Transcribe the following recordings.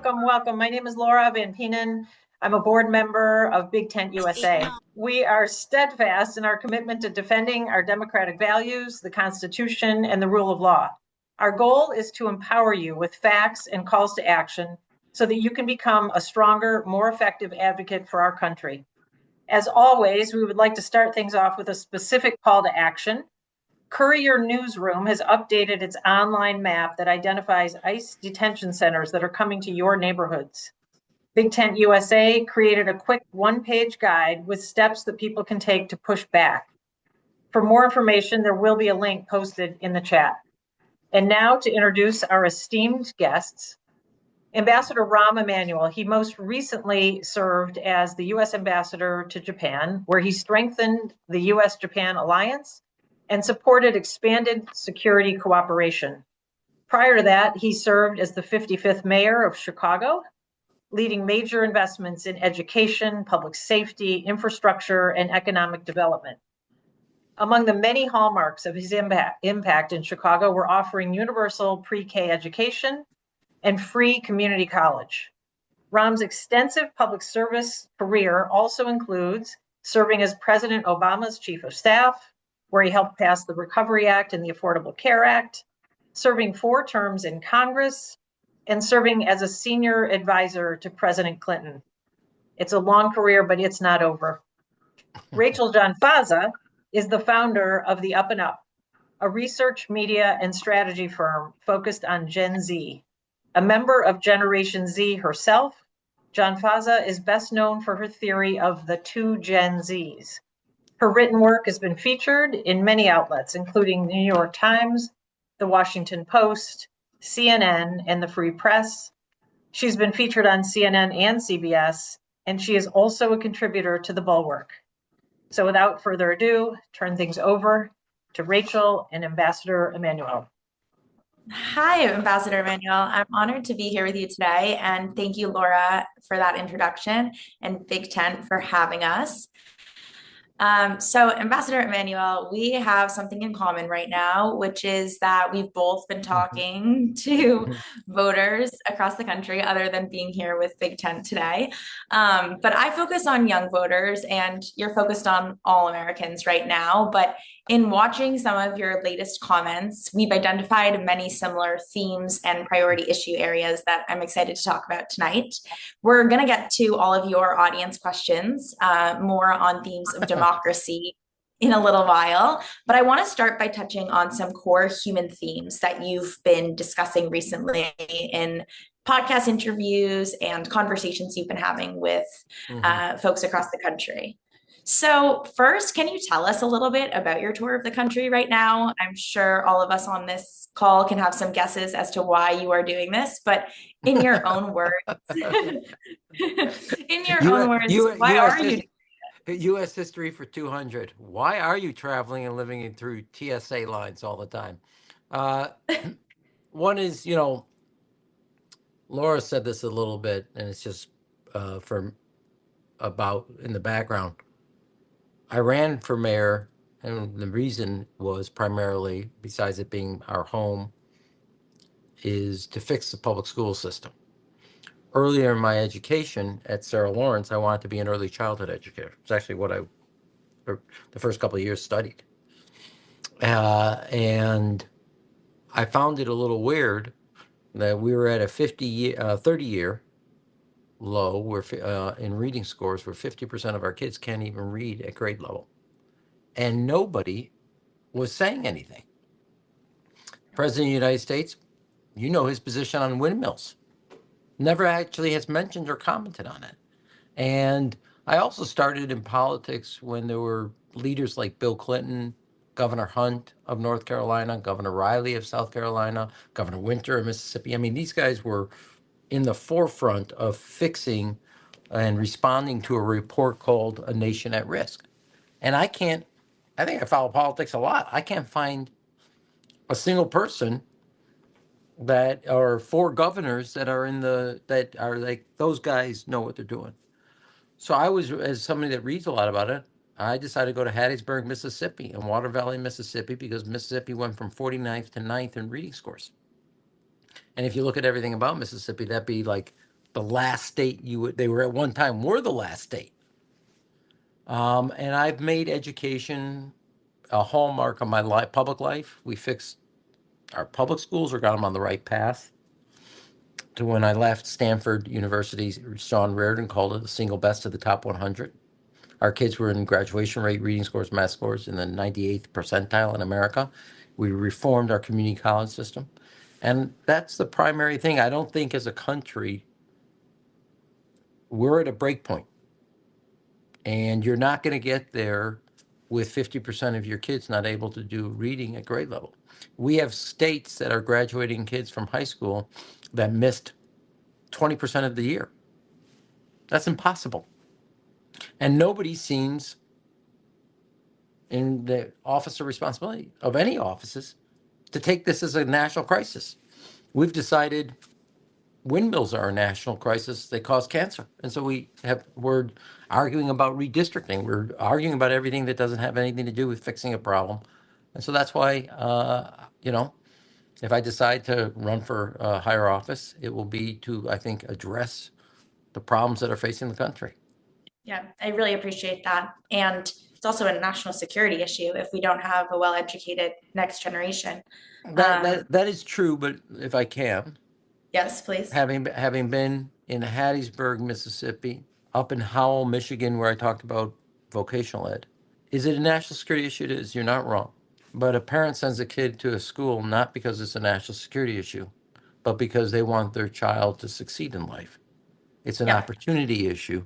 Welcome, welcome. My name is Laura Van Peenan. I'm a board member of BigTent USA. We are steadfast in our commitment to defending our democratic values, the Constitution, and the rule of law. Our goal is to empower you with facts and calls to action so that you can become a stronger, more effective advocate for our country. As always, we would like to start things off with a specific call to action. Courier Newsroom has updated its online map that identifies ICE detention centers that are coming to your neighborhoods. BigTent USA created a quick one-page guide with steps that people can take to push back. For more information, there will be a link posted in the chat. And now to introduce our esteemed guests, Ambassador Rahm Emanuel. He most recently served as the U.S. Ambassador to Japan, where he strengthened the U.S.-Japan alliance and supported expanded security cooperation. Prior to that, he served as the 55th mayor of Chicago, leading major investments in education, public safety, infrastructure, and economic development. Among the many hallmarks of his impact in Chicago were offering universal pre-K education and free community college. Rahm's extensive public service career also includes serving as President Obama's chief of staff, where he helped pass the Recovery Act and the Affordable Care Act, serving 4 terms in Congress, and serving as a senior advisor to President Clinton. It's a long career, but it's not over. Rachel Janfaza is the founder of the Up and Up, a research, media, and strategy firm focused on Gen Z. A member of Generation Z herself, Janfaza is best known for her theory of the 2 Gen Zs. Her written work has been featured in many outlets, including the New York Times, the Washington Post, CNN, and the Free Press. She's been featured on CNN and CBS, and she is also a contributor to The Bulwark. So without further ado, turn things over to Rachel and Ambassador Emanuel. Hi, Ambassador Emanuel. I'm honored to be here with you today, and thank you, Laura, for that introduction, and BigTent for having us. So Ambassador Emanuel, we have something in common right now, which is that we've both been talking to voters across the country, other than being here with BigTent today. But I focus on young voters, and you're focused on all Americans right now. But in watching some of your latest comments, we've identified many similar themes and priority issue areas that I'm excited to talk about tonight. We're going to get to all of your audience questions, more on themes of democracy in a little while, but I want to start by touching on some core human themes that you've been discussing recently in podcast interviews and conversations you've been having with folks across the country. So first, can you tell us a little bit about your tour of the country right now? I'm sure all of us on this call can have some guesses as to why you are doing this, but in your own words, why are you? U.S. history for 200. Why are you traveling and living in through TSA lines all the time? One is, Laura said this a little bit, and it's just about in the background. I ran for mayor, and the reason was primarily, besides it being our home, is to fix the public school system. Earlier in my education at Sarah Lawrence, I wanted to be an early childhood educator. It's actually what the first couple of years studied. And I found it a little weird that we were at a 30-year low where in reading scores where 50% of our kids can't even read at grade level. And nobody was saying anything. President of the United States, you know his position on windmills. Never actually has mentioned or commented on it. And I also started in politics when there were leaders like Bill Clinton, Governor Hunt of North Carolina, Governor Riley of South Carolina, Governor Winter of Mississippi. I mean, these guys were in the forefront of fixing and responding to a report called A Nation at Risk. And I think I follow politics a lot. I can't find a single person that are 4 governors that are that are like, those guys know what they're doing. So I was, as somebody that reads a lot about it, I decided to go to Hattiesburg, Mississippi and Water Valley, Mississippi, because Mississippi went from 49th to 9th in reading scores. And if you look at everything about Mississippi, that'd be like the last state they were at one time were the last state. And I've made education a hallmark of my public life. We fixed our public schools or got them on the right path. To when I left Stanford University, Sean Reardon called it the single best of the top 100. Our kids were in graduation rate, reading scores, math scores in the 98th percentile in America. We reformed our community college system. And that's the primary thing. I don't think as a country, we're at a break point. And you're not going to get there with 50% of your kids not able to do reading at grade level. We have states that are graduating kids from high school that missed 20% of the year. That's impossible. And nobody seems in the office of responsibility of any offices to take this as a national crisis. We've decided windmills are a national crisis. They cause cancer. And so we're arguing about redistricting. We're arguing about everything that doesn't have anything to do with fixing a problem. And so that's why, if I decide to run for a higher office, it will be to, I think, address the problems that are facing the country. Yeah, I really appreciate that. And it's also a national security issue if we don't have a well-educated next generation. That is true, but if I can, Yes, please. having been in Hattiesburg, Mississippi, up in Howell, Michigan, where I talked about vocational ed, is it a national security issue? It is. You're not wrong. But a parent sends a kid to a school not because it's a national security issue, but because they want their child to succeed in life. It's an opportunity issue.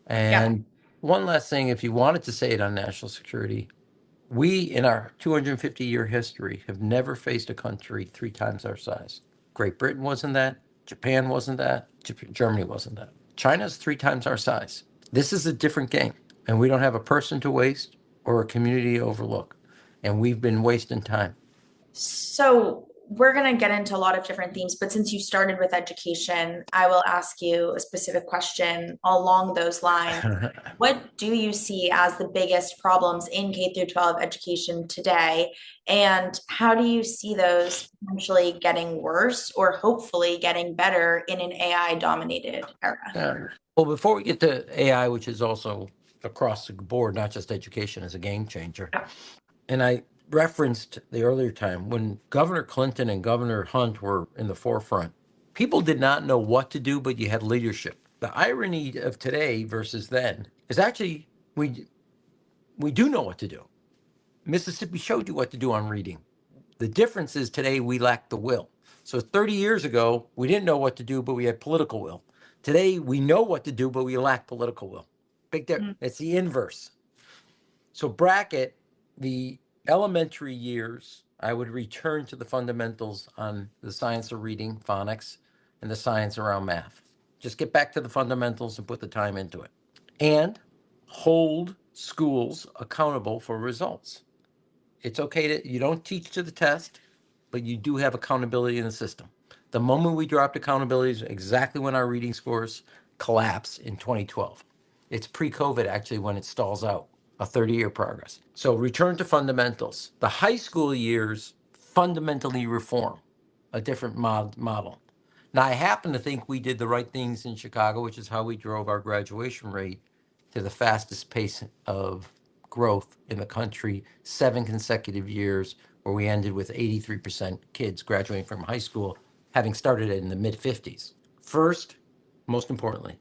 And one last thing, if you wanted to say it on national security, we, in our 250-year history, have never faced a country 3 times our size. Great Britain wasn't that. Japan wasn't that. Germany wasn't that. China's 3 times our size. This is a different game. And we don't have a person to waste or a community to overlook. And we've been wasting time. So we're going to get into a lot of different themes, but since you started with education, I will ask you a specific question along those lines. What do you see as the biggest problems in K through 12 education today? And how do you see those potentially getting worse or hopefully getting better in an AI dominated era? Well, before we get to AI, which is also across the board, not just education, as a game changer. And I referenced the earlier time when Governor Clinton and Governor Hunt were in the forefront. People did not know what to do, but you had leadership. The irony of today versus then is actually we do know what to do. Mississippi showed you what to do on reading. The difference is today we lack the will. So 30 years ago, we didn't know what to do, but we had political will. Today, we know what to do, but we lack political will. Big difference. It's the inverse. So bracket the elementary years, I would return to the fundamentals on the science of reading, phonics, and the science around math. Just get back to the fundamentals and put the time into it. And hold schools accountable for results. It's okay you don't teach to the test, but you do have accountability in the system. The moment we dropped accountability is exactly when our reading scores collapse in 2012. It's pre-COVID actually when it stalls out. A 30-year progress. So return to fundamentals. The high school years fundamentally reform a different model. Now, I happen to think we did the right things in Chicago, which is how we drove our graduation rate to the fastest pace of growth in the country, 7 consecutive years, where we ended with 83% kids graduating from high school, having started it in the mid-50s. First, most importantly,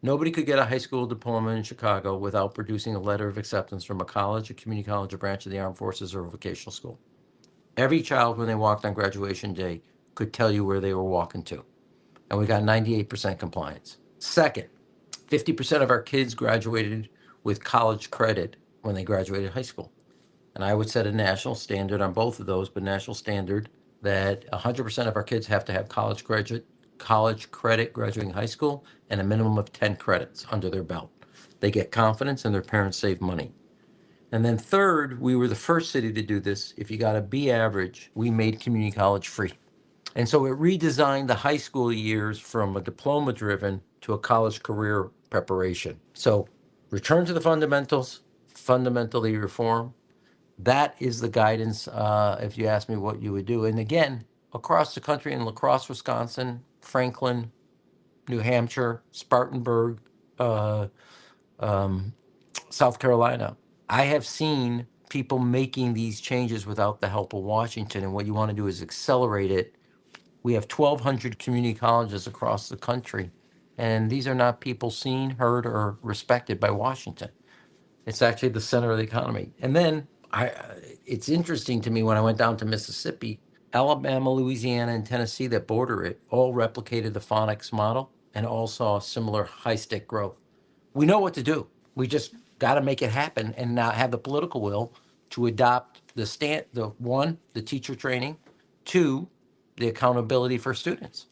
nobody could get a high school diploma in Chicago without producing a letter of acceptance from a college, a community college, a branch of the armed forces, or a vocational school. Every child, when they walked on graduation day, could tell you where they were walking to. And we got 98% compliance. Second, 50% of our kids graduated with college credit when they graduated high school. And I would set a national standard on both of those, but national standard that 100% of our kids have to have college credit graduating high school and a minimum of 10 credits under their belt. They get confidence and their parents save money. And then third, we were the first city to do this. If you got a B average, we made community college free. And so it redesigned the high school years from a diploma driven to a college career preparation. So return to the fundamentals, fundamentally reform. That is the guidance, if you ask me what you would do. And again, across the country in La Crosse, Wisconsin, Franklin, New Hampshire, Spartanburg, uh, South Carolina. I have seen people making these changes without the help of Washington. And what you want to do is accelerate it. We have 1,200 community colleges across the country. And these are not people seen, heard, or respected by Washington. It's actually the center of the economy. And then it's interesting to me when I went down to Mississippi, Alabama, Louisiana, and Tennessee that border it all replicated the phonics model and all saw similar high stick growth. We know what to do. We just got to make it happen and now have the political will to adopt the teacher training, two, the accountability for students.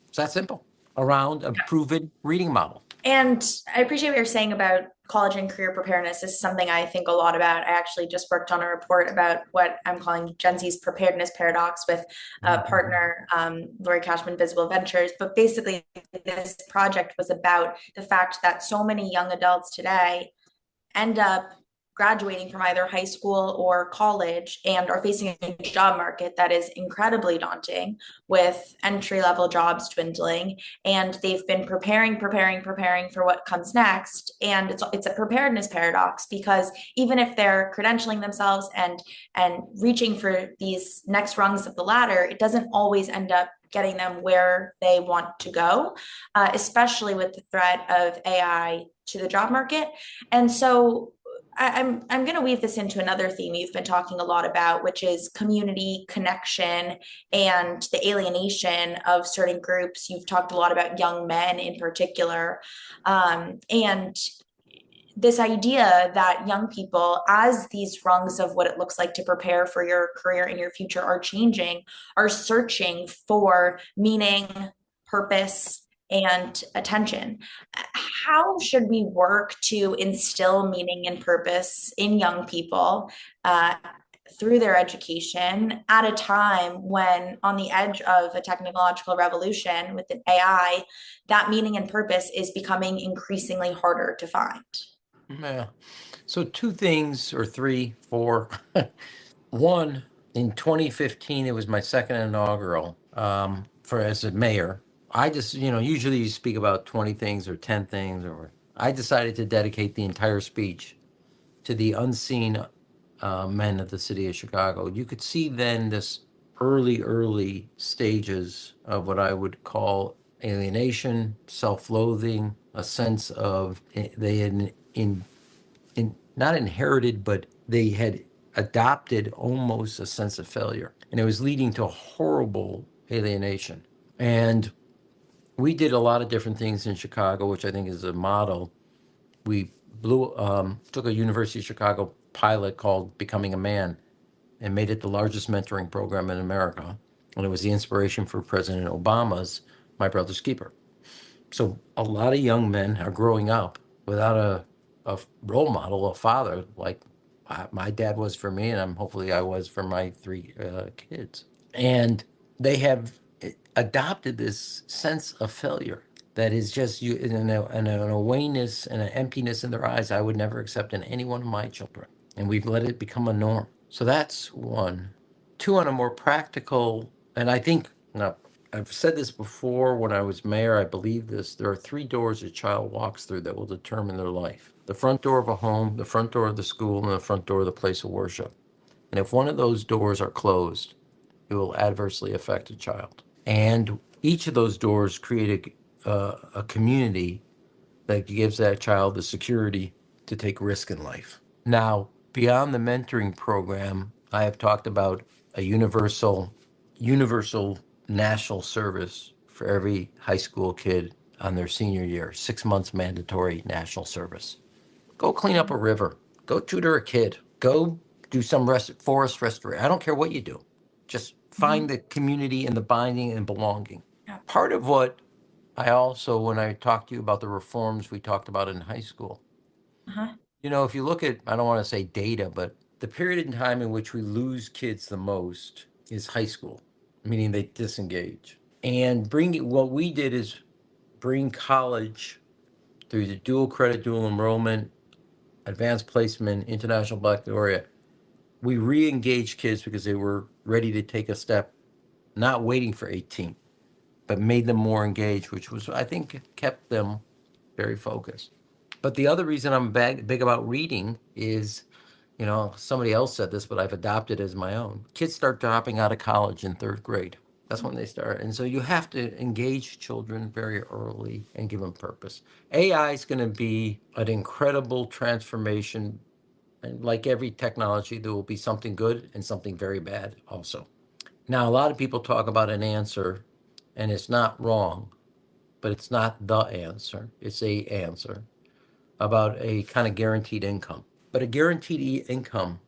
It's that simple around a proven reading model. And I appreciate what you're saying about college and career preparedness. This is something I think a lot about. I actually just worked on a report about what I'm calling Gen Z's preparedness paradox with a partner, Lori Cashman, Visible Ventures. But basically, this project was about the fact that so many young adults today end up graduating from either high school or college and are facing a job market that is incredibly daunting, with entry-level jobs dwindling, and they've been preparing for what comes next. And it's a preparedness paradox, because even if they're credentialing themselves and reaching for these next rungs of the ladder, it doesn't always end up getting them where they want to go, especially with the threat of AI to the job market. And so I'm going to weave this into another theme you've been talking a lot about, which is community connection and the alienation of certain groups. You've talked a lot about young men in particular, and this idea that young people, as these rungs of what it looks like to prepare for your career and your future are changing, are searching for meaning, purpose, and attention. How should we work to instill meaning and purpose in young people through their education at a time when, on the edge of a technological revolution with an AI, that meaning and purpose is becoming increasingly harder to find? Yeah. So two things, or three, four. One, in 2015, it was my second inaugural as a mayor. I just, usually you speak about 20 things or 10 things, or I decided to dedicate the entire speech to the unseen men of the city of Chicago. You could see then this early stages of what I would call alienation, self-loathing, a sense of they had not inherited, but they had adopted almost a sense of failure. And it was leading to horrible alienation. And we did a lot of different things in Chicago, which I think is a model. We took a University of Chicago pilot called Becoming a Man and made it the largest mentoring program in America. And it was the inspiration for President Obama's My Brother's Keeper. So a lot of young men are growing up without a role model, a father, like my dad was for me, and hopefully I was for my three kids. And they have adopted this sense of failure that is just an awareness and an emptiness in their eyes I would never accept in any one of my children. And we've let it become a norm. So that's one. Two, on a more practical, and I think, I've said this before when I was mayor, I believe this, there are three doors a child walks through that will determine their life. The front door of a home, the front door of the school, and the front door of the place of worship. And if one of those doors are closed, it will adversely affect a child. And each of those doors create a community that gives that child the security to take risk in life. Now, beyond the mentoring program, I have talked about a universal national service for every high school kid on their senior year, 6 months mandatory national service. Go clean up a river. Go tutor a kid. Go do some forest restoration. I don't care what you do. Just find the community and the binding and belonging. Yeah. Part of what I also, when I talked to you about the reforms we talked about in high school, if you look at, I don't want to say data, but the period in time in which we lose kids the most is high school, meaning they disengage. And what we did is bring college through the dual credit, dual enrollment, advanced placement, international baccalaureate. We re-engaged kids because they were ready to take a step, not waiting for 18. but made them more engaged, which was, I think, kept them very focused. But the other reason I'm big about reading is, somebody else said this, but I've adopted it as my own. Kids start dropping out of college in third grade. That's when they start. And so you have to engage children very early and give them purpose. AI is going to be an incredible transformation. And like every technology, there will be something good and something very bad also. Now, a lot of people talk about an answer, and it's not wrong, but it's not the answer. It's a answer about a kind of guaranteed income. But a guaranteed income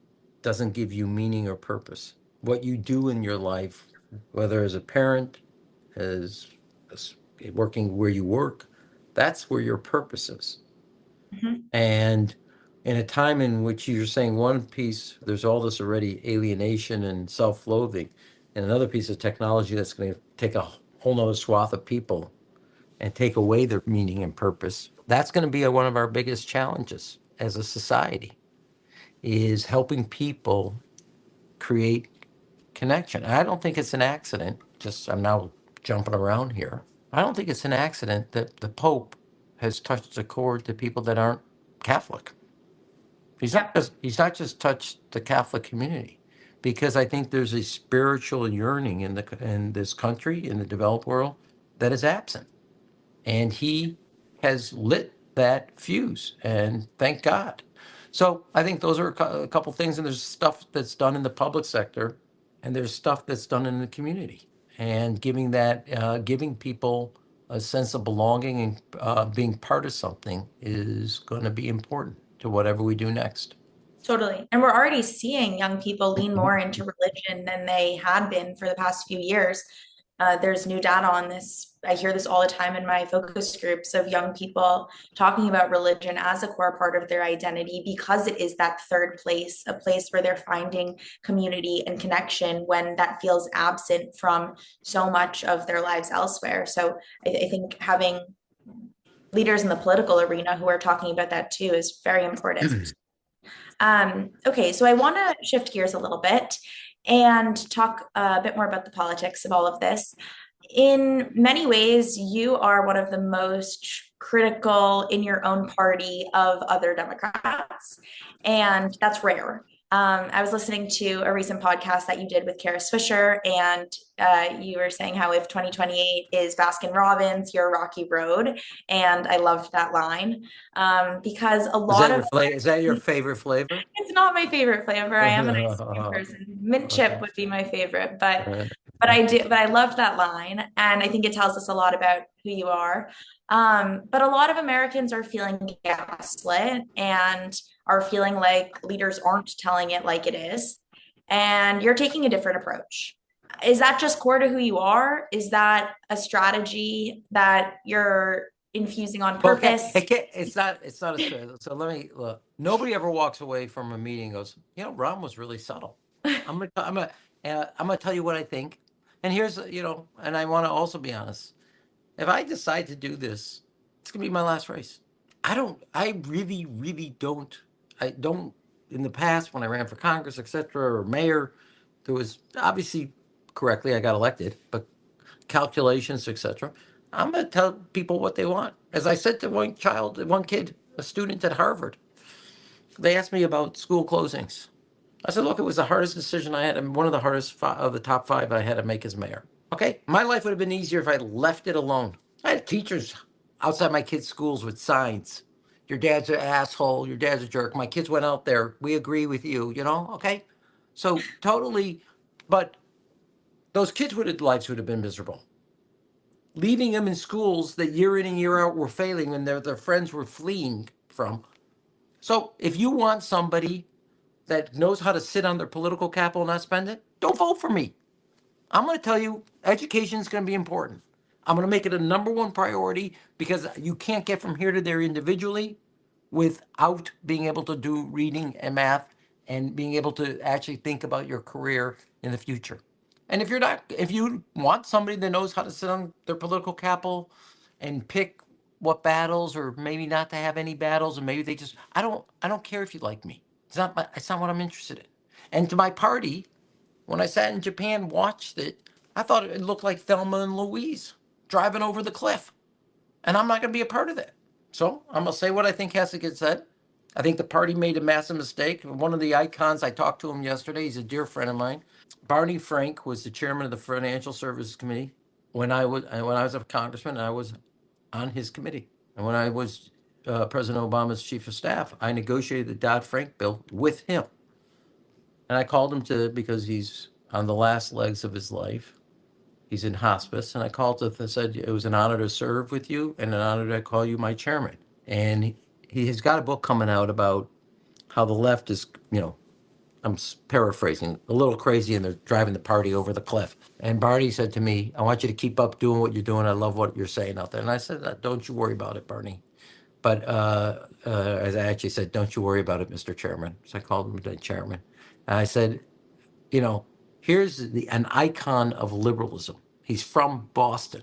doesn't give you meaning or purpose. What you do in your life, whether as a parent, as working where you work, that's where your purpose is. And in a time in which you're saying one piece, there's all this already alienation and self-loathing, and another piece of technology that's going to take a whole nother swath of people and take away their meaning and purpose. That's going to be one of our biggest challenges as a society, is helping people create connection. I don't think it's an accident, I'm now jumping around here. I don't think it's an accident that the Pope has touched a chord to people that aren't Catholic. He's not just touched the Catholic community, because I think there's a spiritual yearning in this country, in the developed world, that is absent. And he has lit that fuse, and thank God. So I think those are a couple things, and there's stuff that's done in the public sector, and there's stuff that's done in the community, and giving people a sense of belonging and being part of something is going to be important to whatever we do next. Totally. And we're already seeing young people lean more into religion than they had been for the past few years. There's new data on this. I hear this all the time in my focus groups of young people talking about religion as a core part of their identity, because it is that third place, a place where they're finding community and connection when that feels absent from so much of their lives elsewhere. So I think having leaders in the political arena who are talking about that too is very important. Okay, so I want to shift gears a little bit and talk a bit more about the politics of all of this. In many ways, you are one of the most critical in your own party of other Democrats, and that's rare. I was listening to a recent podcast that you did with Kara Swisher, and you were saying how if 2028 is Baskin Robbins, you're Rocky Road, and I loved that line because a lot of is that your favorite flavor? it's not my favorite flavor. I am an ice cream person. Mint chip would be my favorite, but I loved that line, and I think it tells us a lot about who you are. But a lot of Americans are feeling gaslit and are feeling like leaders aren't telling it like it is, and you're taking a different approach. Is that just core to who you are? Is that a strategy that you're infusing on purpose? It's not a strategy. So let me look. Nobody ever walks away from a meeting and goes, Rahm was really subtle. I'm gonna tell you what I think. And here's, and I want to also be honest. If I decide to do this, it's gonna be my last race. I really, really don't. I don't. In the past, when I ran for Congress, etc., or mayor, there was obviously, correctly, I got elected, but calculations, etc. I'm going to tell people what they want. As I said to one kid, a student at Harvard, they asked me about school closings. I said, look, it was the hardest decision I had, and one of the hardest of the top 5 I had to make as mayor. Okay, my life would have been easier if I left it alone. I had teachers outside my kids' schools with signs. Your dad's an asshole. Your dad's a jerk. My kids went out there. We agree with you, okay? So totally, but those kids' lives would have been miserable. Leaving them in schools that year in and year out were failing and their friends were fleeing from. So if you want somebody that knows how to sit on their political capital and not spend it, don't vote for me. I'm going to tell you, education is going to be important. I'm going to make it a number 1 priority, because you can't get from here to there individually without being able to do reading and math and being able to actually think about your career in the future. And if you want somebody that knows how to sit on their political capital and pick what battles, or maybe not to have any battles, and maybe I don't care if you like me. It's not what I'm interested in. And to my party, when I sat in Japan, watched it, I thought it looked like Thelma and Louise. driving over the cliff. And I'm not going to be a part of that. So I'm going to say what I think has to get said. I think the party made a massive mistake. One of the icons, I talked to him yesterday. He's a dear friend of mine. Barney Frank was the chairman of the Financial Services Committee when I was a congressman. I was on his committee. And when I was President Obama's chief of staff, I negotiated the Dodd-Frank bill with him. And I called him because he's on the last legs of his life. He's in hospice. And I called him and said, it was an honor to serve with you and an honor to call you my chairman. And he has got a book coming out about how the left is, I'm paraphrasing, a little crazy and they're driving the party over the cliff. And Barney said to me, I want you to keep up doing what you're doing. I love what you're saying out there. And I said, don't you worry about it, Barney. But as I actually said, don't you worry about it, Mr. Chairman. So I called him the chairman. And I said, here's an icon of liberalism. He's from Boston.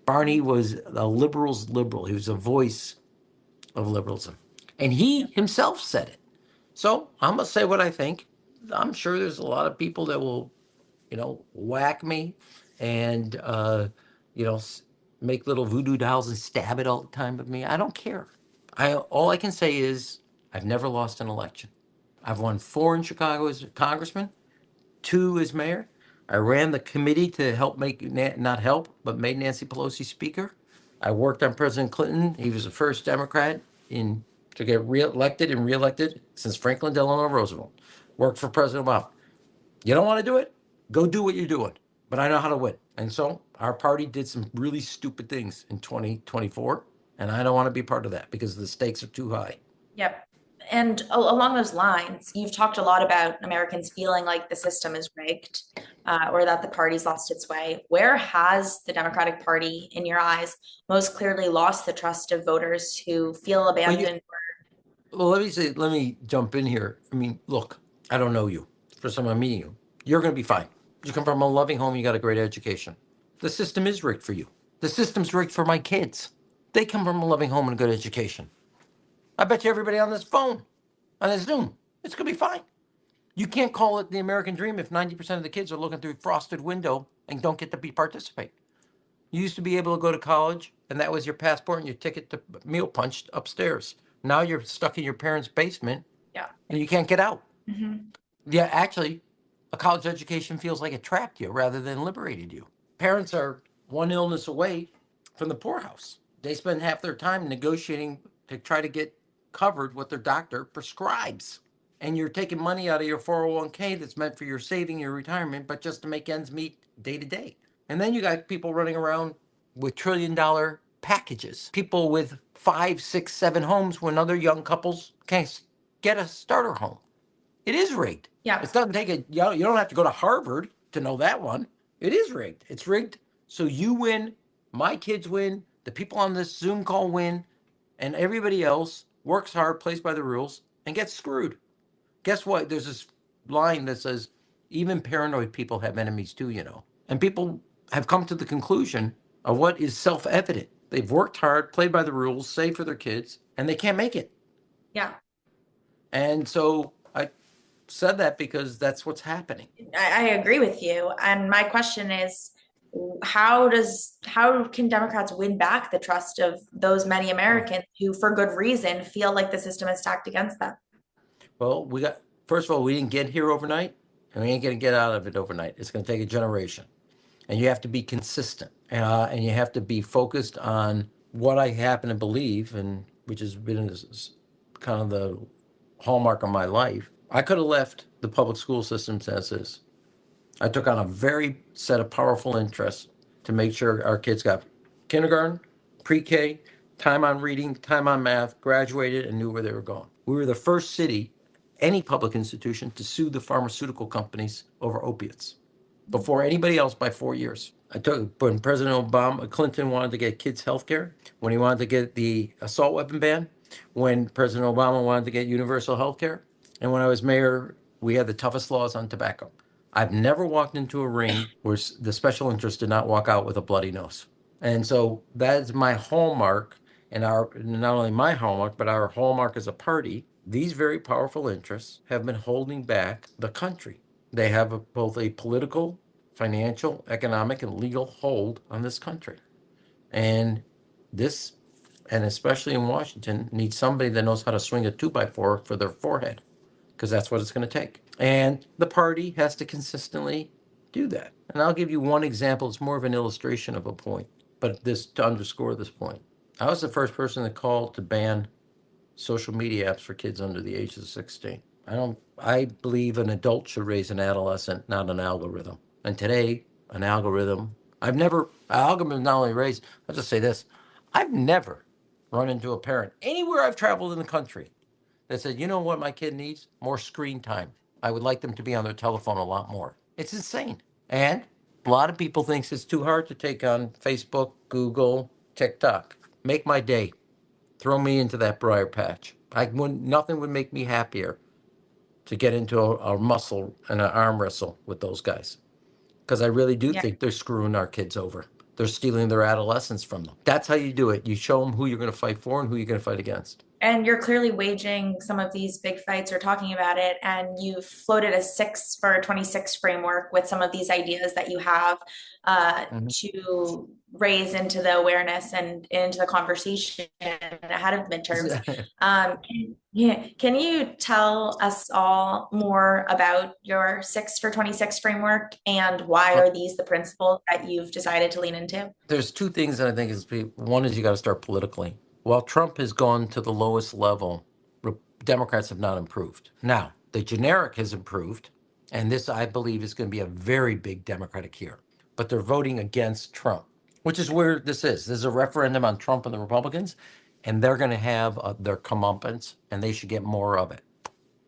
Barney was a liberal's liberal. He was a voice of liberalism. And he himself said it. So I'm going to say what I think. I'm sure there's a lot of people that will, whack me and, make little voodoo dolls and stab it all the time with me. I don't care. All I can say is I've never lost an election. I've won 4 in Chicago as congressman, 2 as mayor. I ran the committee to help not help, but made Nancy Pelosi speaker. I worked on President Clinton. He was the first Democrat to get reelected and reelected since Franklin Delano Roosevelt. Worked for President Obama. You don't want to do it? Go do what you're doing. But I know how to win. And so our party did some really stupid things in 2024. And I don't want to be part of that because the stakes are too high. Yep. And along those lines, you've talked a lot about Americans feeling like the system is rigged or that the party's lost its way. Where has the Democratic Party, in your eyes, most clearly lost the trust of voters who feel abandoned? Well, let me jump in here. I mean, look, I don't know you. First time I'm meeting you. You're going to be fine. You come from a loving home. You got a great education. The system is rigged for you. The system's rigged for my kids. They come from a loving home and a good education. I bet you everybody on this phone, on this Zoom, it's going to be fine. You can't call it the American dream if 90% of the kids are looking through a frosted window and don't get to participate. You used to be able to go to college, and that was your passport and your ticket to meal punched upstairs. Now you're stuck in your parents' basement, and you can't get out. Mm-hmm. Yeah, actually, a college education feels like it trapped you rather than liberated you. Parents are one illness away from the poorhouse. They spend half their time negotiating to try to get covered what their doctor prescribes. And you're taking money out of your 401k that's meant for your saving, your retirement, but just to make ends meet day to day. And then you got people running around with $1 trillion packages. People with 5, 6, 7 homes when other young couples can't get a starter home. It is rigged. Yeah. It doesn't take you don't have to go to Harvard to know that one. It is rigged. It's rigged so you win, my kids win, the people on this Zoom call win, and everybody else works hard, plays by the rules, and gets screwed. Guess what? There's this line that says, even paranoid people have enemies too, And people have come to the conclusion of what is self-evident. They've worked hard, played by the rules, saved for their kids, and they can't make it. Yeah. And so I said that because that's what's happening. I agree with you. And my question is, how can Democrats win back the trust of those many Americans who, for good reason, feel like the system is stacked against them? Well, first of all, we didn't get here overnight, and we ain't going to get out of it overnight. It's going to take a generation. And you have to be consistent, and you have to be focused on what I happen to believe, and which has been kind of the hallmark of my life. I could have left the public school systems as is. I took on a very set of powerful interests to make sure our kids got kindergarten, pre-K, time on reading, time on math, graduated, and knew where they were going. We were the first city, any public institution, to sue the pharmaceutical companies over opiates before anybody else by 4 years. When President Clinton wanted to get kids health care, when he wanted to get the assault weapon ban, when President Obama wanted to get universal health care, and when I was mayor, we had the toughest laws on tobacco. I've never walked into a ring where the special interests did not walk out with a bloody nose. And so that's my hallmark, and not only my hallmark, but our hallmark as a party. These very powerful interests have been holding back the country. They have both a political, financial, economic, and legal hold on this country. And this, and especially in Washington, needs somebody that knows how to swing a 2x4 for their forehead, because that's what it's going to take. And the party has to consistently do that. And I'll give you one example. It's more of an illustration of a point, but this to underscore this point. I was the first person that called to ban social media apps for kids under the age of 16. I believe an adult should raise an adolescent, not an algorithm. And today, an algorithm, algorithm not only raised, I'll just say this, I've never run into a parent anywhere I've traveled in the country that said, you know what my kid needs? More screen time. I would like them to be on their telephone a lot more. It's insane. And a lot of people think it's too hard to take on Facebook, Google, TikTok. Make my day. Throw me into that briar patch. Nothing would make me happier to get into a muscle and an arm wrestle with those guys. Because I really do think they're screwing our kids over. They're stealing their adolescence from them. That's how you do it. You show them who you're going to fight for and who you're going to fight against. And you're clearly waging some of these big fights or talking about it. And you've floated a 6 for 26 framework with some of these ideas that you have to raise into the awareness and into the conversation ahead of midterms. Can you tell us all more about your 6 for 26 framework and why are these the principles that you've decided to lean into? There's two things that I think is, one is you got to start politically. While Trump has gone to the lowest level, Democrats have not improved. Now, the generic has improved, and this, I believe, is going to be a very big Democratic year. But they're voting against Trump, which is where this is. There's a referendum on Trump and the Republicans, and they're going to have their comeuppance, and they should get more of it.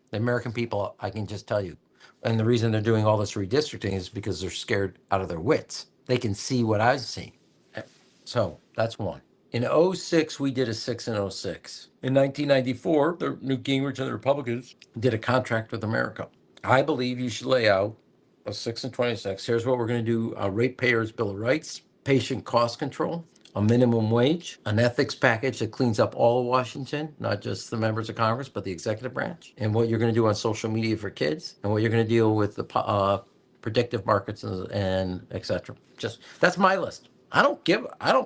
The American people, I can just tell you, and the reason they're doing all this redistricting is because they're scared out of their wits. They can see what I've seen. So that's one. In 2006, we did a 6 in 2006. In 1994, the Newt Gingrich and the Republicans did a contract with America. I believe you should lay out a 6 in 26. Here's what we're going to do. A ratepayers' Bill of Rights, patient cost control, a minimum wage, an ethics package that cleans up all of Washington, not just the members of Congress, but the executive branch, and what you're going to do on social media for kids, and what you're going to deal with the predictive markets and et cetera. Just, that's my list. I don't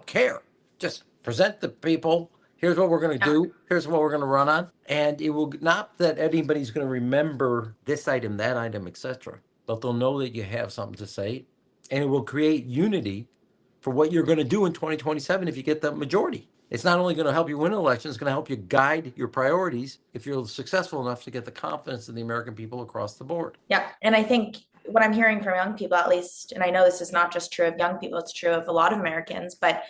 care. Just present the people. Here's what we're going to do. Here's what we're going to run on. And it will not that anybody's going to remember this item, that item, etc. But they'll know that you have something to say. And it will create unity for what you're going to do in 2027 if you get the majority. It's not only going to help you win elections, it's going to help you guide your priorities if you're successful enough to get the confidence of the American people across the board. Yeah. And I think what I'm hearing from young people, at least, and I know this is not just true of young people, it's true of a lot of Americans, but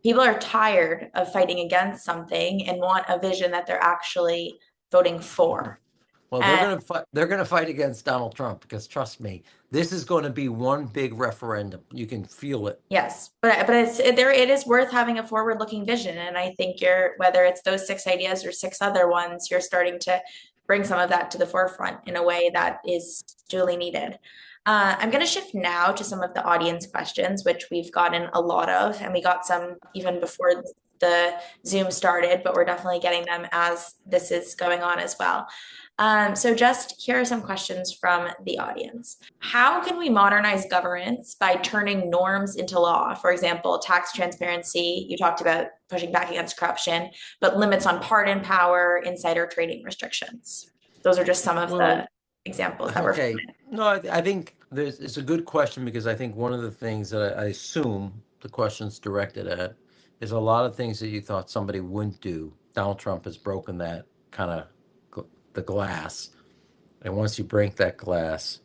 people are tired of fighting against something and want a vision that they're actually voting for. Well, they're going to fight against Donald Trump because, trust me, this is going to be one big referendum. You can feel it. Yes, but it is worth having a forward-looking vision, and I think whether it's those 6 ideas or 6 other ones, you're starting to bring some of that to the forefront in a way that is duly needed. I'm going to shift now to some of the audience questions, which we've gotten a lot of, and we got some even before the Zoom started, but we're definitely getting them as this is going on as well. So just here are some questions from the audience. How can we modernize governance by turning norms into law? For example, tax transparency, you talked about pushing back against corruption, but limits on pardon power, insider trading restrictions. Those are just some of the examples that okay. No, I think it's a good question because I think one of the things that I assume the question's directed at is a lot of things that you thought somebody wouldn't do. Donald Trump has broken that kind of the glass, and once you break that glass,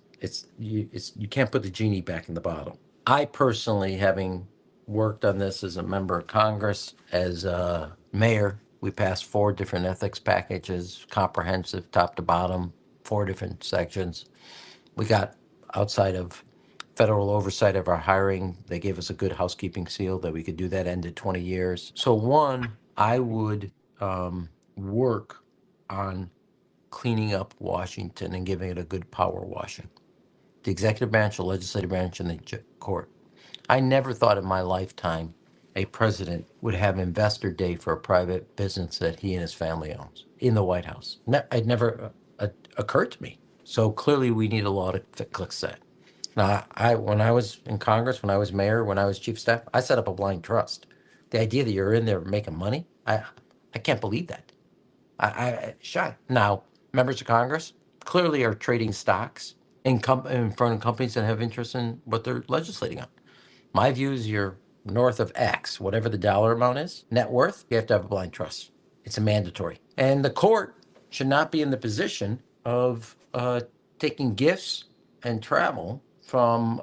you can't put the genie back in the bottle. I personally, having worked on this as a member of Congress, as a mayor, we passed 4 different ethics packages, comprehensive, top to bottom, 4 different sections. We got outside of federal oversight of our hiring. They gave us a good housekeeping seal that we could do that, ended 20 years. So one, I would work on cleaning up Washington and giving it a good power washing. The executive branch, the legislative branch, and the court. I never thought in my lifetime a president would have investor day for a private business that he and his family owns in the White House. It never occurred to me. So clearly we need a law to fix that. Now, when I was in Congress, when I was mayor, when I was chief of staff, I set up a blind trust. The idea that you're in there making money, I can't believe that. Shy. Now, members of Congress clearly are trading stocks in front of companies that have interest in what they're legislating on. My view is you're north of X, whatever the dollar amount is, net worth, you have to have a blind trust. It's a mandatory. And the court should not be in the position of taking gifts and travel from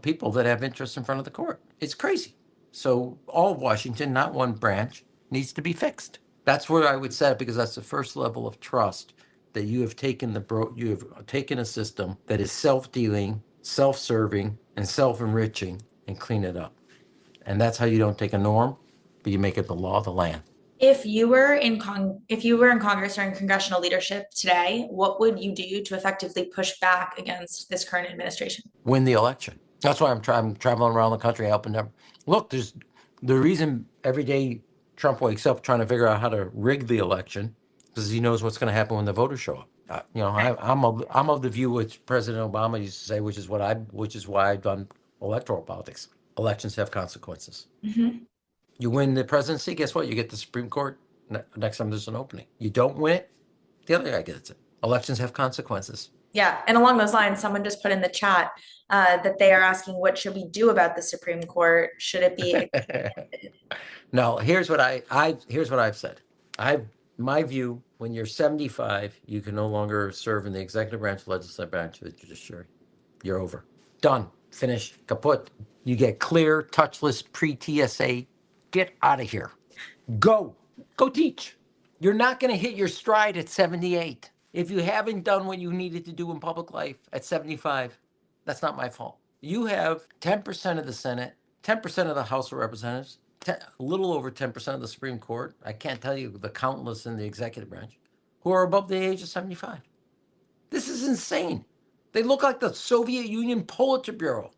people that have interest in front of the court. It's crazy. So all of Washington, not one branch, needs to be fixed. That's where I would set it, because that's the first level of trust, that you have taken a system that is self-dealing, self-serving, and self-enriching, and clean it up. And that's how you don't take a norm, but you make it the law of the land. If you were in Congress or in congressional leadership today, what would you do to effectively push back against this current administration? Win the election. That's why I'm traveling around the country helping them. Look, there's the reason every day Trump wakes up trying to figure out how to rig the election, because he knows what's going to happen when the voters show up. I'm of the view which President Obama used to say, which is why I've done electoral politics. Elections have consequences. Mm-hmm. You win the presidency, guess what? You get the Supreme Court next time there's an opening. You don't win it, the other guy gets it. Elections have consequences. Yeah, and along those lines, someone just put in the chat that they are asking, what should we do about the Supreme Court? Should it be? No, here's what I've said. My view, when you're 75, you can no longer serve in the executive branch, legislative branch, or the judiciary. You're over. Done. Finish. Kaput. You get clear, touchless, pre-TSA. Get out of here. Go teach. You're not going to hit your stride at 78. If you haven't done what you needed to do in public life at 75, that's not my fault. You have 10% of the Senate, 10% of the House of Representatives, a little over 10% of the Supreme Court. I can't tell you the countless in the executive branch who are above the age of 75. This is insane. They look like the Soviet Union Politburo.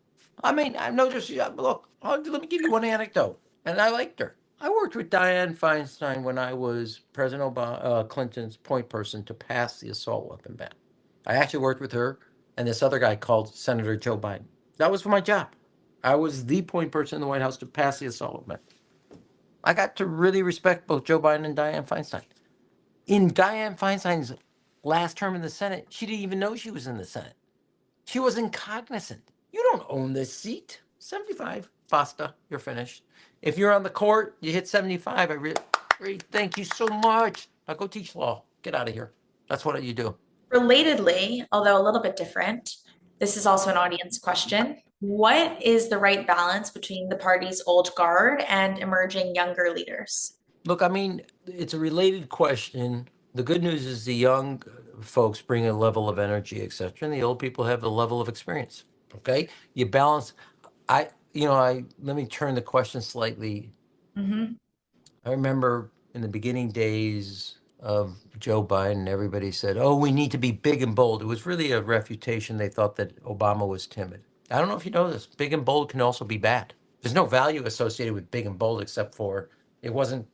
I mean, I know just, look, let me give you one anecdote. And I liked her. I worked with Dianne Feinstein when I was President Clinton's point person to pass the assault weapon ban. I actually worked with her and this other guy called Senator Joe Biden. That was for my job. I was the point person in the White House to pass the assault weapon. I got to really respect both Joe Biden and Dianne Feinstein. In Dianne Feinstein's last term in the Senate, she didn't even know she was in the Senate. She wasn't cognizant. You don't own this seat. 75, basta, you're finished. If you're on the court, you hit 75. I really thank you so much. Now go teach law. Get out of here. That's what you do. Relatedly, although a little bit different, this is also an audience question. What is the right balance between the party's old guard and emerging younger leaders? Look, I mean, it's a related question. The good news is the young folks bring a level of energy, etc., and the old people have a level of experience. Okay, you balance. Let me turn the question slightly. Mm-hmm. I remember in the beginning days of Joe Biden, everybody said, "Oh, we need to be big and bold." It was really a refutation. They thought that Obama was timid. I don't know if you know this. Big and bold can also be bad. There's no value associated with big and bold except for it wasn't.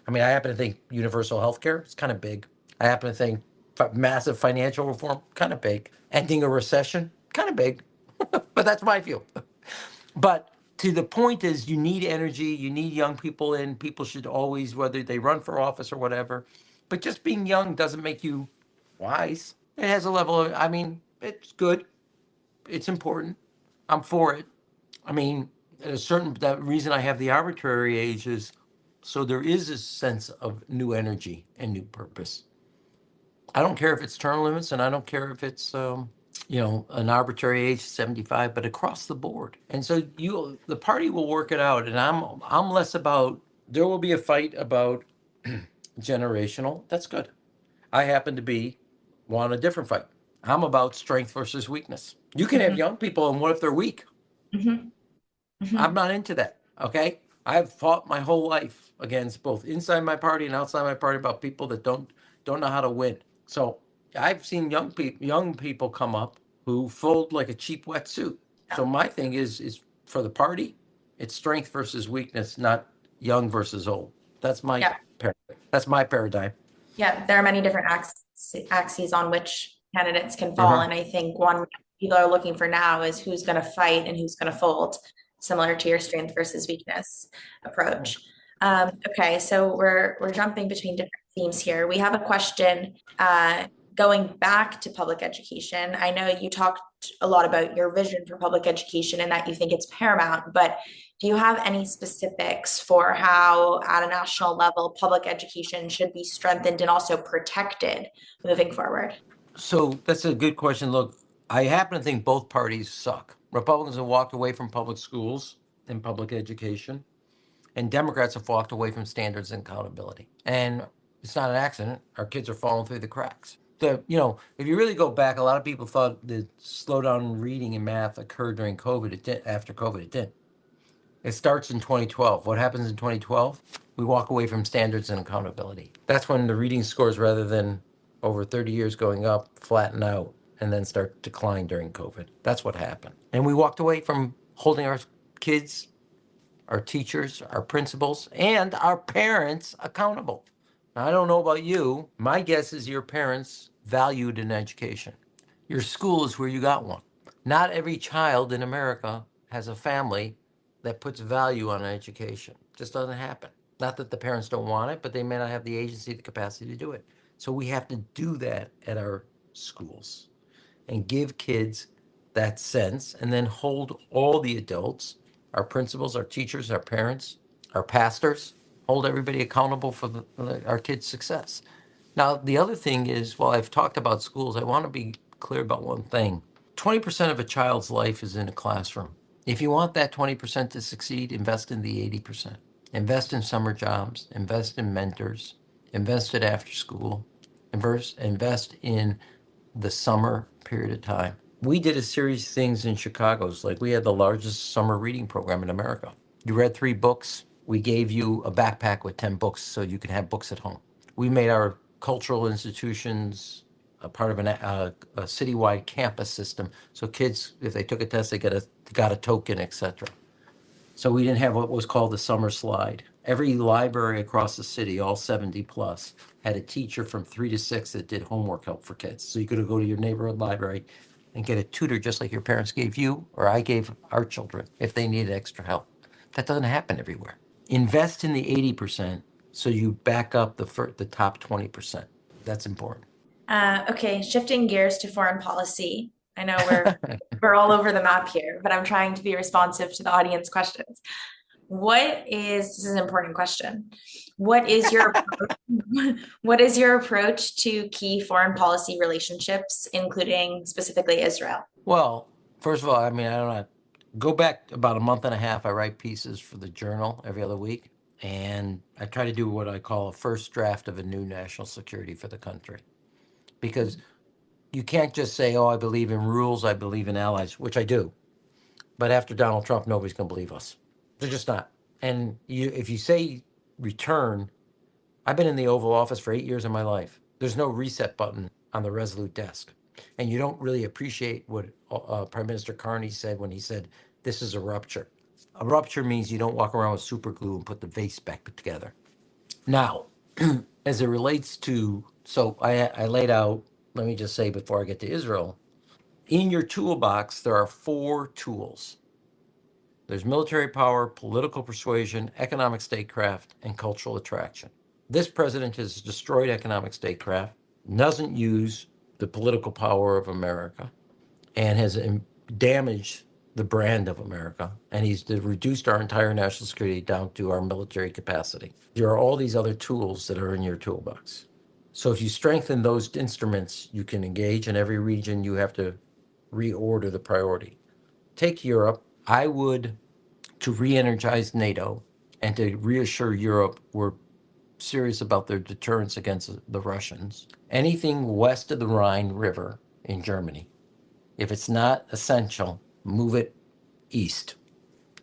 I happen to think universal health care is kind of big. I happen to think massive financial reform, kind of big. Ending a recession, kind of big. But that's my view. But to the point is, you need energy. You need young people in. People should always, whether they run for office or whatever. But just being young doesn't make you wise. It has a level of, it's good. It's important. I'm for it. That reason I have the arbitrary age is so there is a sense of new energy and new purpose. I don't care if it's term limits, and I don't care if it's an arbitrary age 75, but across the board. And so the party will work it out. And I'm less about, there will be a fight about generational. That's good. I happen to want a different fight. I'm about strength versus weakness. You can have young people, and what if they're weak? Mm-hmm. Mm-hmm. I'm not into that. Okay. I've fought my whole life against both inside my party and outside my party about people that don't know how to win. So I've seen young people come up who fold like a cheap wetsuit. Yeah. So my thing is for the party, it's strength versus weakness, not young versus old. That's my paradigm. Yeah, there are many different axes on which candidates can fall, and I think one people are looking for now is who's going to fight and who's going to fold. similar to your strength versus weakness approach. Okay, so we're jumping between different themes here. We have a question going back to public education. I know you talked a lot about your vision for public education and that you think it's paramount, but do you have any specifics for how, at a national level, public education should be strengthened and also protected moving forward? So that's a good question. Look, I happen to think both parties suck. Republicans have walked away from public schools and public education, and Democrats have walked away from standards and accountability. And it's not an accident. Our kids are falling through the cracks. If you really go back, a lot of people thought the slowdown in reading and math occurred during COVID. It did. After COVID, it did. It starts in 2012. What happens in 2012? We walk away from standards and accountability. That's when the reading scores, rather than over 30 years going up, flatten out and then start to decline during COVID. That's what happened. And we walked away from holding our kids, our teachers, our principals, and our parents accountable. Now, I don't know about you. My guess is your parents valued an education. Your school is where you got one. Not every child in America has a family that puts value on an education. It just doesn't happen. Not that the parents don't want it, but they may not have the agency, the capacity to do it. So we have to do that at our schools and give kids that sense, and then hold all the adults, our principals, our teachers, our parents, our pastors, hold everybody accountable for our kids' success. Now, the other thing is, while I've talked about schools, I want to be clear about one thing. 20% of a child's life is in a classroom. If you want that 20% to succeed, invest in the 80%. Invest in summer jobs, invest in mentors, invest in after school, invest in the summer period of time. We did a series of things in Chicago. It's like we had the largest summer reading program in America. You read 3 books. We gave you a backpack with 10 books so you can have books at home. We made our cultural institutions a part of a citywide campus system. So kids, if they took a test, they got a token, etc. So we didn't have what was called the summer slide. Every library across the city, all 70 plus, had a teacher from 3 to 6 that did homework help for kids. So you could go to your neighborhood library and get a tutor just like your parents gave you or I gave our children if they needed extra help. That doesn't happen everywhere. Invest in the 80% so you back up the top 20%. That's important. Okay, shifting gears to foreign policy. I know we're all over the map here, but I'm trying to be responsive to the audience questions. This is an important question. What is your approach to key foreign policy relationships, including specifically Israel? Well, first of all, I don't know. Go back about a month and a half. I write pieces for the Journal every other week, and I try to do what I call a first draft of a new national security for the country. Because you can't just say, oh, I believe in rules, I believe in allies, which I do. But after Donald Trump, nobody's going to believe us. They're just not. And if you say return, I've been in the Oval Office for 8 years of my life. There's no reset button on the Resolute desk. And you don't really appreciate what Prime Minister Carney said when he said, this is a rupture. A rupture means you don't walk around with super glue and put the vase back together. Now, as it relates to, so I laid out, let me just say before I get to Israel, in your toolbox, there are 4 tools. There's military power, political persuasion, economic statecraft, and cultural attraction. This president has destroyed economic statecraft, doesn't use the political power of America, and has damaged the brand of America, and he's reduced our entire national security down to our military capacity. There are all these other tools that are in your toolbox. So if you strengthen those instruments, you can engage in every region. You have to reorder the priority. Take Europe. I would, to re-energize NATO and to reassure Europe we're serious about their deterrence against the Russians. Anything west of the Rhine River in Germany, if it's not essential, move it east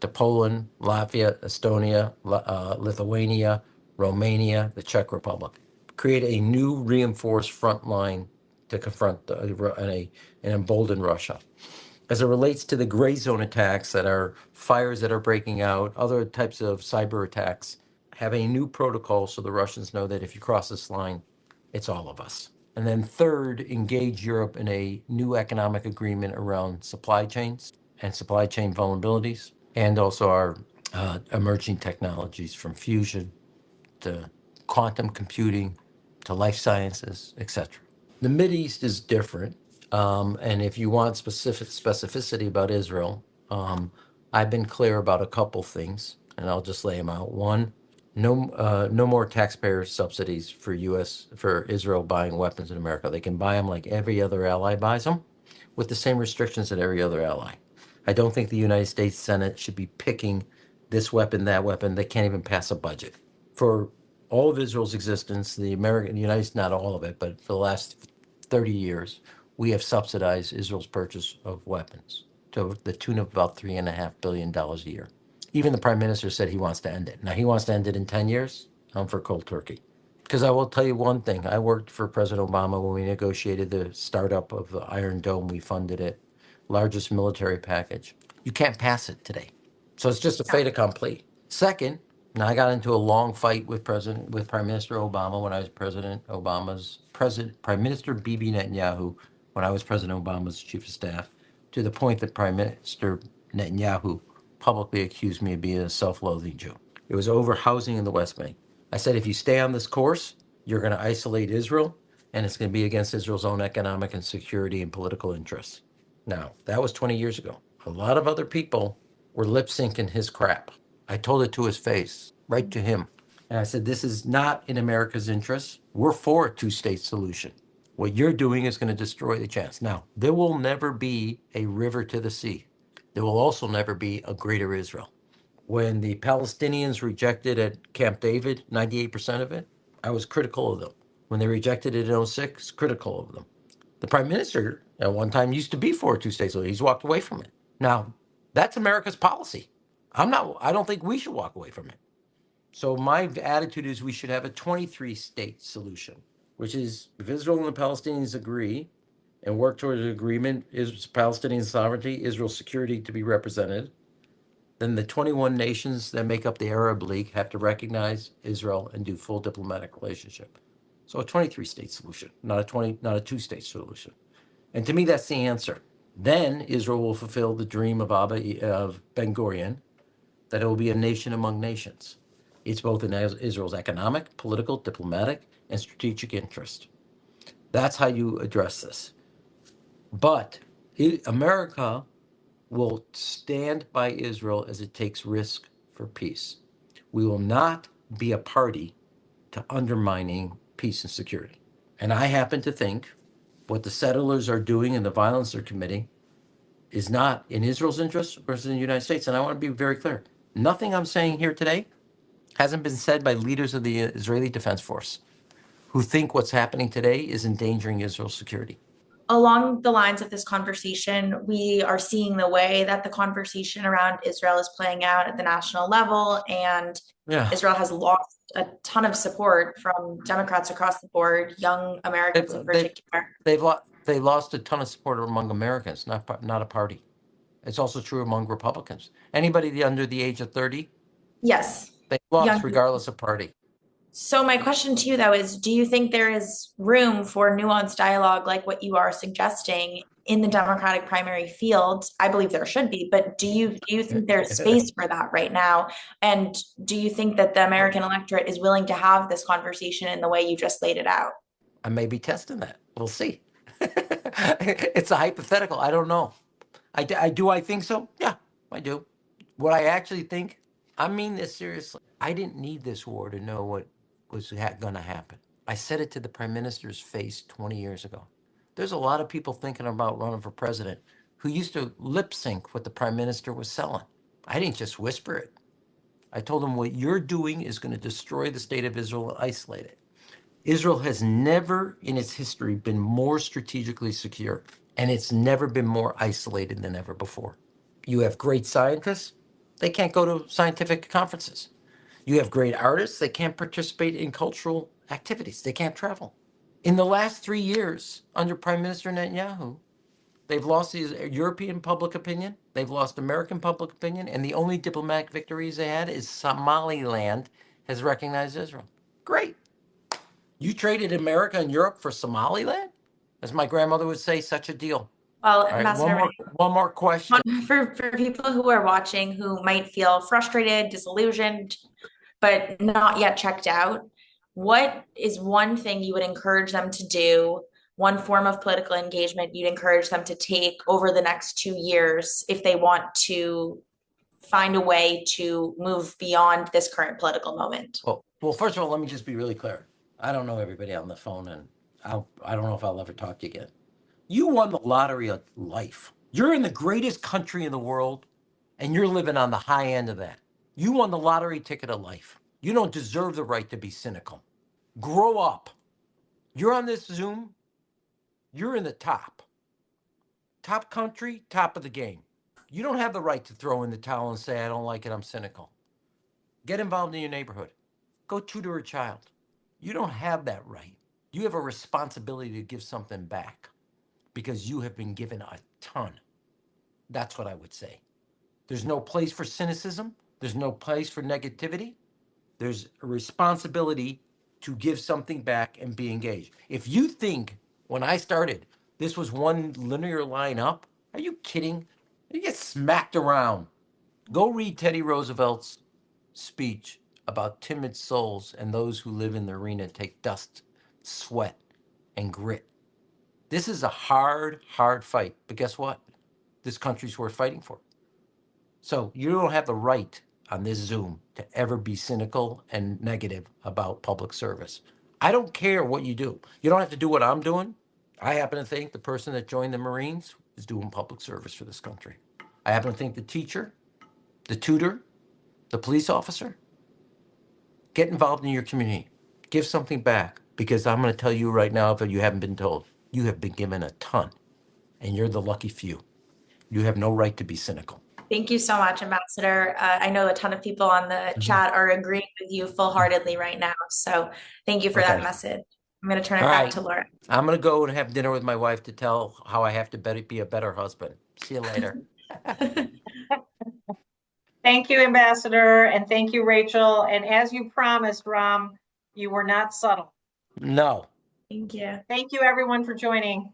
to Poland, Latvia, Estonia, Lithuania, Romania, the Czech Republic. Create a new reinforced front line to confront and embolden Russia. As it relates to the gray zone attacks that are fires that are breaking out, other types of cyber attacks, have a new protocol so the Russians know that if you cross this line, it's all of us. And then third, engage Europe in a new economic agreement around supply chains and supply chain vulnerabilities. and also our emerging technologies from fusion to quantum computing to life sciences, etc. The Mideast is different, and if you want specificity about Israel, I've been clear about a couple things, and I'll just lay them out. One, no more taxpayer subsidies for Israel buying weapons in America. They can buy them like every other ally buys them, with the same restrictions that every other ally. I don't think the United States Senate should be picking this weapon, that weapon. They can't even pass a budget. For all of Israel's existence, the United States, not all of it, but for the last 30 years, we have subsidized Israel's purchase of weapons to the tune of about $3.5 billion a year. Even the prime minister said he wants to end it. Now, he wants to end it in 10 years. I'm for cold turkey. Because I will tell you one thing. I worked for President Obama when we negotiated the startup of the Iron Dome. We funded it, largest military package. You can't pass it today. So it's just a fait accompli. Second, now I got into a long fight with Prime Minister Obama when I was Prime Minister Bibi Netanyahu when I was President Obama's chief of staff, to the point that Prime Minister Netanyahu publicly accused me of being a self-loathing Jew. It was over housing in the West Bank. I said, if you stay on this course, you're going to isolate Israel, and it's going to be against Israel's own economic and security and political interests. Now, that was 20 years ago. A lot of other people were lip syncing his crap. I told it to his face, right to him. And I said, this is not in America's interest. We're for a two-state solution. What you're doing is going to destroy the chance. Now, there will never be a river to the sea. There will also never be a greater Israel. When the Palestinians rejected at Camp David, 98% of it, I was critical of them. When they rejected it in 2006, critical of them. The prime minister at one time used to be for a two-state solution. He's walked away from it. Now, that's America's policy. I don't think we should walk away from it. So my attitude is we should have a 23-state solution, which is if Israel and the Palestinians agree and work towards an agreement, is Palestinian sovereignty, Israel's security to be represented, then the 21 nations that make up the Arab League have to recognize Israel and do full diplomatic relationship. So a 23-state solution, not a two-state solution. And to me, that's the answer. Then Israel will fulfill the dream of Ben Gurion, that it will be a nation among nations. It's both in Israel's economic, political, diplomatic, and strategic interest. That's how you address this. But America will stand by Israel as it takes risk for peace. We will not be a party to undermining peace and security. And I happen to think what the settlers are doing and the violence they're committing is not in Israel's interest versus in the United States. And I want to be very clear. Nothing I'm saying here today hasn't been said by leaders of the Israeli Defense Force who think what's happening today is endangering Israel's security. Along the lines of this conversation, we are seeing the way that the conversation around Israel is playing out at the national level, and Israel has lost a ton of support from Democrats across the board, young Americans in particular. They lost a ton of support among Americans, not a party. It's also true among Republicans. Anybody under the age of 30? Yes. They lost regardless of party. So my question to you, though, is do you think there is room for nuanced dialogue like what you are suggesting in the Democratic primary field? I believe there should be, but do you think there's space for that right now? And do you think that the American electorate is willing to have this conversation in the way you just laid it out? I may be testing that. We'll see. It's a hypothetical. I don't know. I think so? Yeah, I do. What I actually think, I mean this seriously. I didn't need this war to know what was going to happen. I said it to the prime minister's face 20 years ago. There's a lot of people thinking about running for president who used to lip sync what the prime minister was selling. I didn't just whisper it. I told them what you're doing is going to destroy the state of Israel and isolate it. Israel has never in its history been more strategically secure, and it's never been more isolated than ever before. You have great scientists, they can't go to scientific conferences. You have great artists, they can't participate in cultural activities, they can't travel. In the last 3 years, under Prime Minister Netanyahu, they've lost European public opinion, they've lost American public opinion, and the only diplomatic victories they had is Somaliland has recognized Israel. Great. You traded America and Europe for Somaliland? As my grandmother would say, such a deal. Well, All right, Ambassador, one more question. for people who are watching who might feel frustrated, disillusioned, but not yet checked out, what is one thing you would encourage them to do, one form of political engagement you'd encourage them to take over the next 2 years if they want to find a way to move beyond this current political moment? Well, first of all, let me just be really clear. I don't know everybody on the phone, and I don't know if I'll ever talk to you again. You won the lottery of life. You're in the greatest country in the world, and you're living on the high end of that. You won the lottery ticket of life. You don't deserve the right to be cynical. Grow up. You're on this Zoom. You're in the top country, top of the game. You don't have the right to throw in the towel and say, I don't like it, I'm cynical. Get involved in your neighborhood. Go tutor a child. You don't have that right. You have a responsibility to give something back because you have been given a ton. That's what I would say. There's no place for cynicism. There's no place for negativity. There's a responsibility to give something back and be engaged. If you think when I started, this was one linear line up, are you kidding? You get smacked around. Go read Teddy Roosevelt's speech about timid souls and those who live in the arena take dust, sweat, and grit. This is a hard, hard fight. But guess what? This country's worth fighting for. So you don't have the right on this Zoom to ever be cynical and negative about public service. I don't care what you do. You don't have to do what I'm doing. I happen to think the person that joined the Marines is doing public service for this country. I happen to think the teacher, the tutor, the police officer, get involved in your community. Give something back, because I'm going to tell you right now, if you haven't been told, you have been given a ton, and you're the lucky few. You have no right to be cynical. Thank you so much, Ambassador. I know a ton of people on the chat are agreeing with you full-heartedly right now. So thank you for that message. I'm going to turn it back to Laura. I'm going to go and have dinner with my wife to tell how I have to be a better husband. See you later. Thank you, Ambassador, and thank you, Rachel. And as you promised, Rahm, you were not subtle. No. Thank you. Thank you, everyone, for joining.